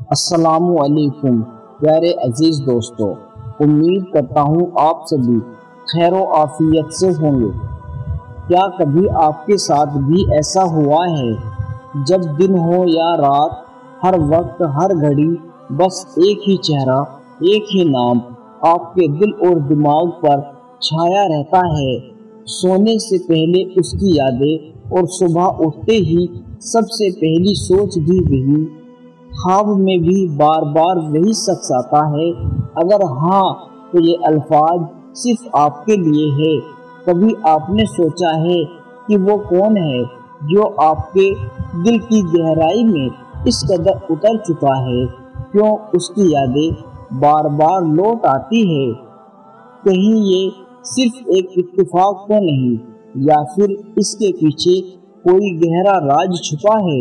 السلام علیکم پیارے عزیز دوستو، امید کرتا ہوں آپ سبھی خیر و عافیت سے ہوں گے۔ کیا کبھی آپ کے ساتھ بھی ایسا ہوا ہے جب دن ہو یا رات، ہر وقت ہر گھڑی بس ایک ہی چہرہ، ایک ہی نام آپ کے دل اور دماغ پر چھایا رہتا ہے؟ سونے سے پہلے اس کی یادیں اور صبح اٹھتے ہی سب سے پہلی سوچ بھی وہی، خواب میں بھی بار بار وہی شخص آتا ہے۔ اگر ہاں تو یہ الفاظ صرف آپ کے لیے ہے۔ کبھی آپ نے سوچا ہے کہ وہ کون ہے جو آپ کے دل کی گہرائی میں اس قدر اتر چکا ہے؟ کیوں اس کی یادیں بار بار لوٹ آتی ہے؟ کہیں یہ صرف ایک اتفاق تو نہیں، یا پھر اس کے پیچھے کوئی گہرا راز چھپا ہے؟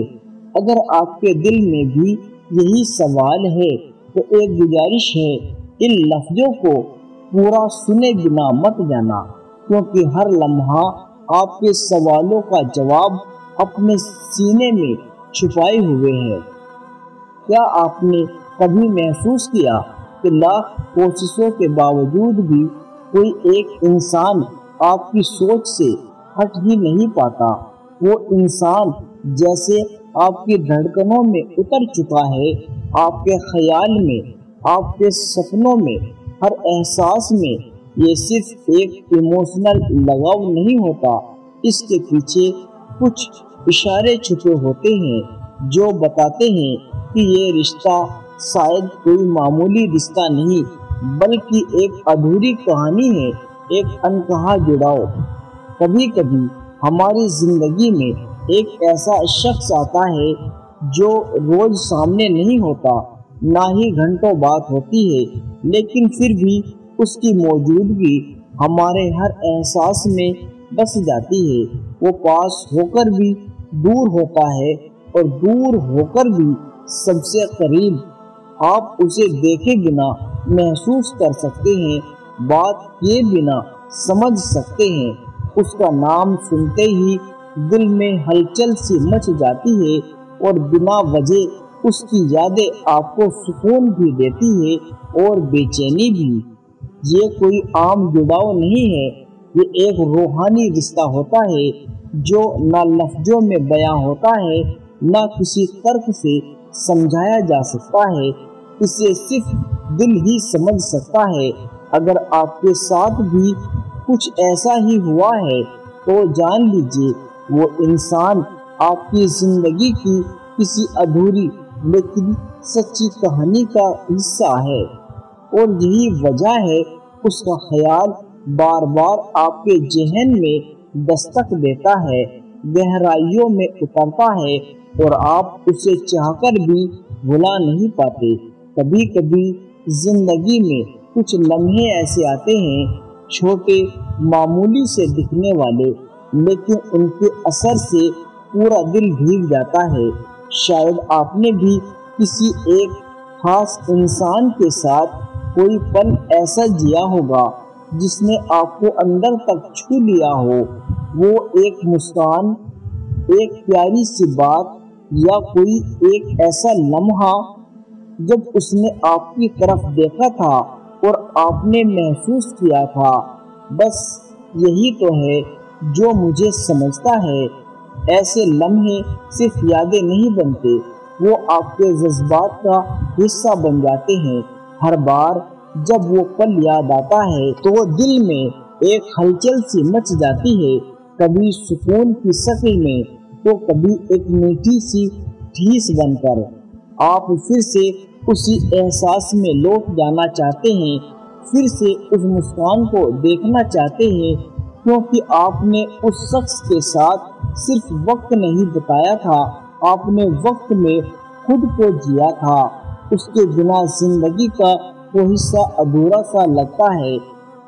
اگر آپ کے دل میں بھی یہی سوال ہے تو ایک گزارش ہے، ان لفظوں کو پورا سنے بنا مت جانا، کیونکہ ہر لمحہ آپ کے سوالوں کا جواب اپنے سینے میں چھپائے ہوئے ہے۔ کیا آپ نے کبھی محسوس کیا کہ لاکھ کوششوں کے باوجود بھی کوئی ایک انسان آپ کی سوچ سے ہٹ ہی نہیں پاتا؟ وہ انسان جیسے آپ کی دھڑکنوں میں اتر چکا ہے، آپ کے خیال میں، آپ کے سپنوں میں، ہر احساس میں۔ یہ صرف ایک ایموشنل لگاؤ نہیں ہوتا، اس کے پیچھے کچھ اشارے چھپے ہوتے ہیں جو بتاتے ہیں کہ یہ رشتہ شاید کوئی معمولی رشتہ نہیں، بلکہ ایک ادھوری کہانی ہے، ایک انکہا جڑاؤ۔ کبھی کبھی ہماری زندگی میں ایک ایسا شخص آتا ہے جو روز سامنے نہیں ہوتا، نہ ہی گھنٹوں بات ہوتی ہے، لیکن پھر بھی اس کی موجودگی ہمارے ہر احساس میں بس جاتی ہے۔ وہ پاس ہو کر بھی دور ہوتا ہے، اور دور ہو کر بھی سب سے قریب۔ آپ اسے دیکھے بنا محسوس کر سکتے ہیں، بات کیے بنا سمجھ سکتے ہیں۔ اس کا نام سنتے ہی دل میں ہلچل سی مچ جاتی ہے، اور بنا وجہ اس کی یادیں آپ کو سکون بھی دیتی ہے اور بے چینی بھی۔ یہ کوئی عام جڑاؤ نہیں ہے، یہ ایک روحانی رشتہ ہوتا ہے جو نہ لفظوں میں بیان ہوتا ہے، نہ کسی ترک سے سمجھایا جا سکتا ہے۔ اسے صرف دل ہی سمجھ سکتا ہے۔ اگر آپ کے ساتھ بھی کچھ ایسا ہی ہوا ہے تو جان لیجیے وہ انسان آپ کی زندگی کی کسی ادھوری لیکن سچی کہانی کا حصہ ہے، اور یہی وجہ ہے اس کا خیال بار بار آپ کے ذہن میں دستک دیتا ہے، گہرائیوں میں اترتا ہے، اور آپ اسے چاہ کر بھی بھلا نہیں پاتے۔ کبھی کبھی زندگی میں کچھ لمحے ایسے آتے ہیں، چھوٹے معمولی سے دکھنے والے، لیکن ان کے اثر سے پورا دل بھیگ جاتا ہے۔ شاید آپ نے بھی کسی ایک خاص انسان کے ساتھ کوئی پل ایسا جیا ہوگا جس نے آپ کو اندر تک چھو لیا ہو۔ وہ ایک مسکان، ایک پیاری سی بات، یا کوئی ایک ایسا لمحہ جب اس نے آپ کی طرف دیکھا تھا اور آپ نے محسوس کیا تھا، بس یہی تو ہے جو مجھے سمجھتا ہے۔ ایسے لمحے صرف یادیں نہیں بنتے، وہ آپ کے جذبات کا حصہ بن جاتے ہیں۔ ہر بار جب وہ پل یاد آتا ہے تو دل میں ایک ہلچل سی مچ جاتی ہے، کبھی سکون کی شکل میں تو کبھی ایک میٹھی سی ٹھیس بن کر۔ آپ پھر سے اسی احساس میں لوٹ جانا چاہتے ہیں، پھر سے اس مسکان کو دیکھنا چاہتے ہیں، کیونکہ آپ نے اس شخص کے ساتھ صرف وقت نہیں بتایا تھا، آپ نے وقت میں خود کو جیا تھا۔ اس کے بنا زندگی کا وہ حصہ ادھورا سا لگتا ہے،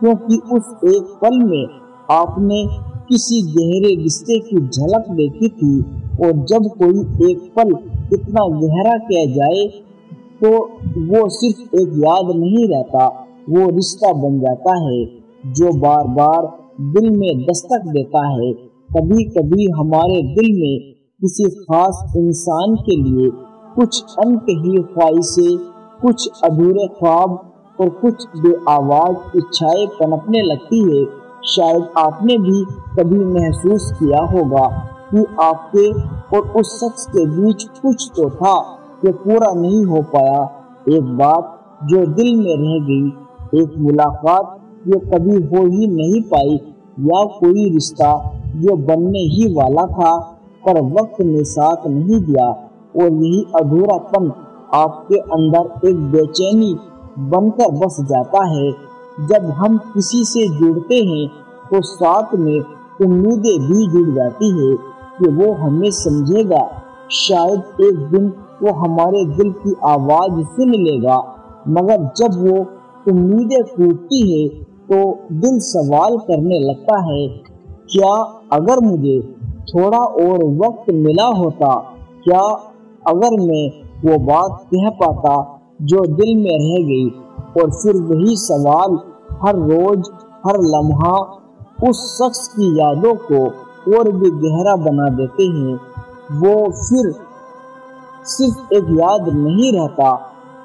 کیونکہ اس ایک پل میں آپ نے کسی گہرے رشتے کی جھلک دیکھی تھی، اور جب کوئی ایک پل اتنا گہرا کیا جائے تو وہ صرف ایک یاد نہیں رہتا، وہ رشتہ بن جاتا ہے جو بار بار دل میں دستک دیتا ہے۔ کبھی کبھی ہمارے دل میں کسی خاص انسان کے لیے کچھ انکہی خواہشیں، کچھ ادھورے خواب اور کچھ بے آواز اچھائیں پنپنے لگتی ہے۔ شاید آپ نے بھی کبھی محسوس کیا ہوگا کہ آپ کے اور اس شخص کے بیچ کچھ تو تھا کہ پورا نہیں ہو پایا، ایک بات جو دل میں رہ گئی، ایک ملاقات جو کبھی ہو ہی نہیں پائی، یا کوئی رشتہ جو بننے ہی والا تھا پر وقت نے ساتھ نہیں دیا۔ اور یہی ادھورا پن آپ کے اندر ایک بے چینی بن کر بس جاتا ہے۔ جب ہم کسی سے جڑتے ہیں تو ساتھ میں امیدیں بھی جڑ جاتی ہے کہ وہ ہمیں سمجھے گا، شاید ایک دن وہ ہمارے دل کی آواز سن لے گا۔ مگر جب وہ امیدیں ٹوٹتی ہیں تو دل سوال کرنے لگتا ہے، کیا اگر مجھے تھوڑا اور وقت ملا ہوتا، کیا اگر میں وہ بات کہہ پاتا جو دل میں رہ گئی؟ اور پھر وہی سوال ہر روز، ہر لمحہ اس شخص کی یادوں کو اور بھی گہرا بنا دیتے ہیں۔ وہ پھر صرف ایک یاد نہیں رہتا،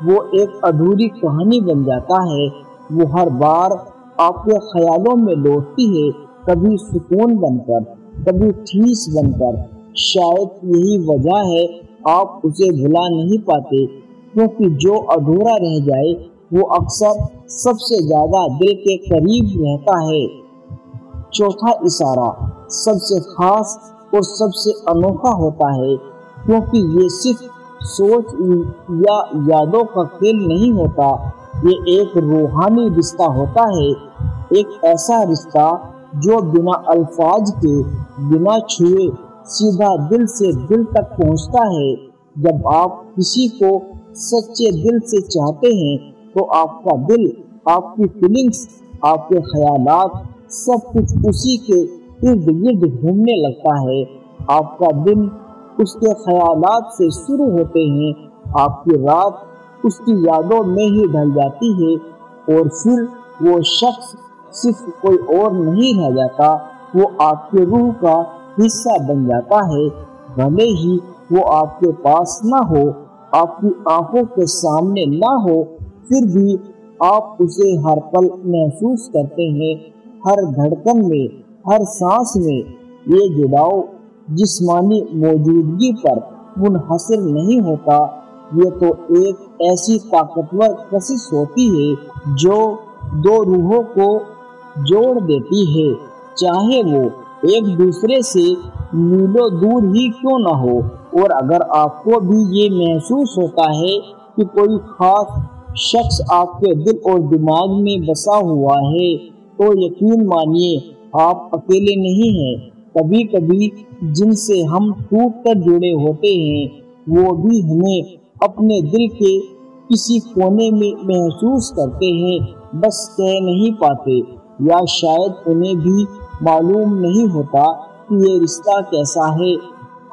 وہ ایک ادھوری کہانی بن جاتا ہے۔ وہ ہر بار آپ کے خیالوں میں لوٹتی ہے، کبھی سکون بن کر، کبھی ٹھیس بن کر۔ شاید یہی وجہ ہے آپ اسے بھلا نہیں پاتے، کیونکہ جو ادھورا رہ جائے وہ اکثر سب سے زیادہ دل کے قریب رہتا ہے۔ چوتھا اشارہ سب سے خاص اور سب سے انوکھا ہوتا ہے، کیونکہ یہ صرف سوچ یا یادوں کا کھیل نہیں ہوتا، یہ ایک روحانی رشتہ ہوتا ہے، ایک ایسا رشتہ جو بنا الفاظ کے، بنا چھوئے، سیدھا دل سے دل تک پہنچتا ہے۔ جب آپ کسی کو سچے دل سے چاہتے ہیں تو آپ کا دل، آپ کی فیلنگز، آپ کے خیالات، سب کچھ اسی کے ارد گرد گھومنے لگتا ہے۔ آپ کا دن اس کے خیالات سے شروع ہوتے ہیں، آپ کی رات اس کی یادوں میں ہی ڈھل جاتی ہے، اور پھر وہ شخص صرف کوئی اور نہیں رہ جاتا، وہ آپ کی روح کا حصہ بن جاتا ہے۔ بھلے ہی وہ آپ کے پاس نہ ہو، آپ کی آنکھوں کے سامنے نہ ہو، پھر بھی آپ اسے ہر پل محسوس کرتے ہیں، ہر دھڑکن میں، ہر سانس میں۔ یہ جڑاؤ جسمانی موجودگی پر منحصر نہیں ہوتا، یہ تو ایک ایسی طاقتور کشش ہوتی ہے جو دو روحوں کو جوڑ دیتی ہے، چاہے وہ ایک دوسرے سے میلوں دور ہی کیوں نہ ہو۔ اور اگر آپ کو بھی یہ محسوس ہوتا ہے کہ کوئی خاص شخص آپ کے دل اور دماغ میں بسا ہوا ہے، تو یقین مانیے آپ اکیلے نہیں ہیں۔ کبھی کبھی جن سے ہم ٹوٹ کر جڑے ہوتے ہیں وہ بھی ہمیں اپنے دل کے کسی کونے میں محسوس کرتے ہیں، بس کہہ نہیں پاتے، یا شاید انہیں بھی معلوم نہیں ہوتا کہ یہ رشتہ کیسا ہے۔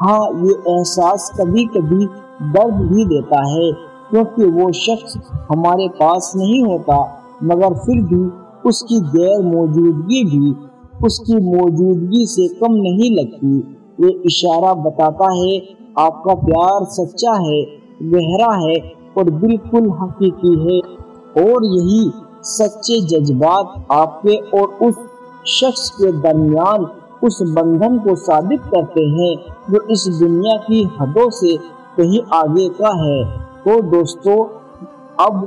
ہاں، یہ احساس کبھی کبھی درد بھی دیتا ہے، کیونکہ وہ شخص ہمارے پاس نہیں ہوتا، مگر پھر بھی اس کی غیر موجودگی بھی اس کی موجودگی سے کم نہیں لگتی۔ یہ اشارہ بتاتا ہے آپ کا پیار سچا ہے، گہرا ہے اور بالکل حقیقی ہے، اور یہی سچے جذبات آپ کے اور اس شخص کے درمیان اس بندھن کو ثابت کرتے ہیں جو اس دنیا کی حدوں سے کہیں آگے کا ہے۔ تو دوستو، اب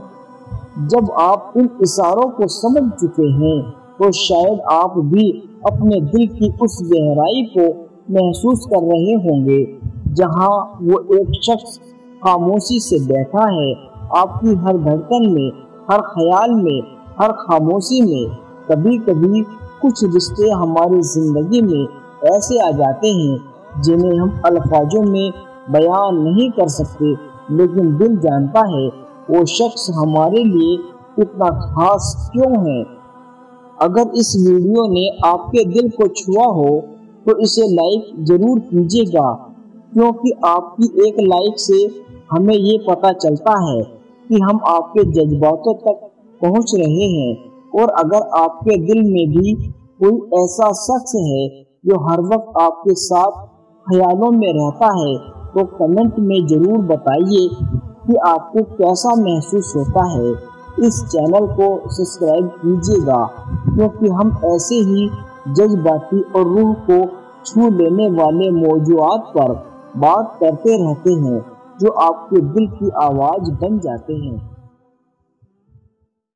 جب آپ ان اشاروں کو سمجھ چکے ہیں تو شاید آپ بھی اپنے دل کی اس گہرائی کو محسوس کر رہے ہوں گے جہاں وہ ایک شخص خاموشی سے بیٹھا ہے، آپ کی ہر دھڑکن میں، ہر خیال میں، ہر خاموشی میں۔ کبھی کبھی کچھ رشتے ہماری زندگی میں ایسے آ جاتے ہیں جنہیں ہم الفاظوں میں بیان نہیں کر سکتے، لیکن دل جانتا ہے وہ شخص ہمارے لیے اتنا خاص کیوں ہے۔ اگر اس ویڈیو نے آپ کے دل کو چھوا ہو تو اسے لائک ضرور کیجیے گا، کیونکہ آپ کی ایک لائک سے ہمیں یہ پتہ چلتا ہے کہ ہم آپ کے جذباتوں تک پہنچ رہے ہیں۔ اور اگر آپ کے دل میں بھی کوئی ایسا شخص ہے جو ہر وقت آپ کے ساتھ خیالوں میں رہتا ہے، تو کمنٹ میں ضرور بتائیے کہ آپ کو کیسا محسوس ہوتا ہے۔ اس چینل کو سبسکرائب کیجیے گا کیونکہ ہم ایسے ہی جذباتی اور روح کو چھو لینے والے موضوعات پر بات کرتے رہتے ہیں جو آپ کے دل کی آواز بن جاتے ہیں۔